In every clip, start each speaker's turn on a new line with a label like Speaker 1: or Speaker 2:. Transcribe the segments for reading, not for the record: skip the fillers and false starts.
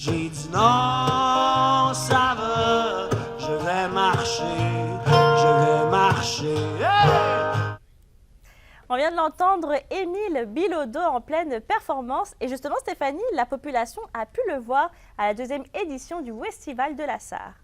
Speaker 1: J'ai dit non, ça va, je vais marcher, je vais marcher. Hey!
Speaker 2: On vient de l'entendre, Émile Bilodeau en pleine performance. Et justement, Stéphanie, la population a pu le voir à la deuxième édition du Festival de la Sarre.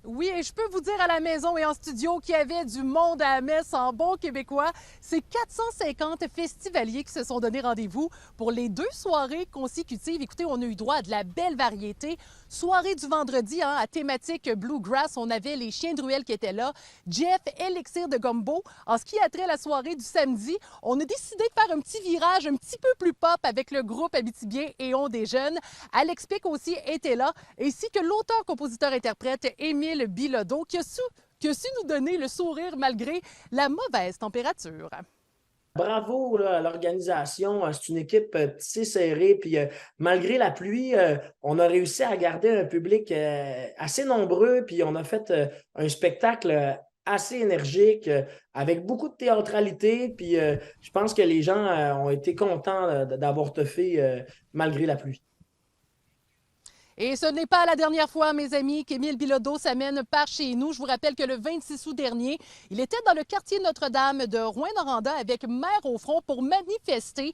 Speaker 3: Oui, et je peux vous dire à la maison et en studio qu'il y avait du monde à la messe en bon québécois. C'est 450 festivaliers qui se sont donné rendez-vous pour les 2 soirées consécutives. Écoutez, on a eu droit à de la belle variété. Soirée du vendredi, à thématique Bluegrass, on avait les Chiens de ruelle qui étaient là, Jeff, Elixir de Gumbo. En ce qui a trait à la soirée du samedi, on a décidé de faire un petit virage un petit peu plus pop avec le groupe Abitibien et On Déjeune. Alex Pic aussi était là, ainsi que l'auteur, compositeur, interprète Émile Bilodeau qui a su nous donner le sourire malgré la mauvaise température.
Speaker 4: Bravo là, à l'organisation, c'est une équipe tissée serrée, puis malgré la pluie, on a réussi à garder un public assez nombreux, puis on a fait un spectacle assez énergique, avec beaucoup de théâtralité, puis je pense que les gens ont été contents d'avoir toffé malgré la pluie.
Speaker 3: Et ce n'est pas la dernière fois, mes amis, qu'Émile Bilodeau s'amène par chez nous. Je vous rappelle que le 26 août dernier, il était dans le quartier Notre-Dame de Rouyn-Noranda avec Mère au front pour manifester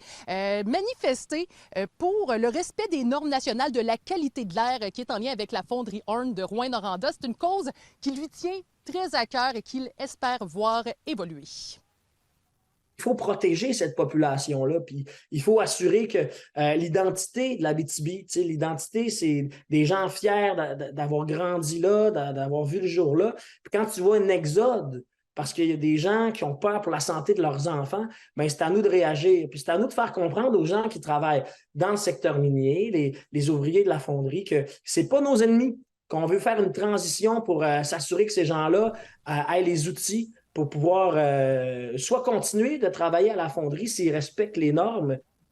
Speaker 3: pour le respect des normes nationales de la qualité de l'air qui est en lien avec la fonderie Horn de Rouyn-Noranda. C'est une cause qui lui tient très à cœur et qu'il espère voir évoluer.
Speaker 4: Il faut protéger cette population-là, puis il faut assurer que l'identité de l'Abitibi, l'identité, c'est des gens fiers d'avoir grandi là, d'avoir vu le jour là. Puis quand tu vois un exode, parce qu'il y a des gens qui ont peur pour la santé de leurs enfants, bien, c'est à nous de réagir. Puis c'est à nous de faire comprendre aux gens qui travaillent dans le secteur minier, les ouvriers de la fonderie, que c'est pas nos ennemis, qu'on veut faire une transition pour s'assurer que ces gens-là aient les outils pour pouvoir soit continuer de travailler à la fonderie s'ils respectent les normes,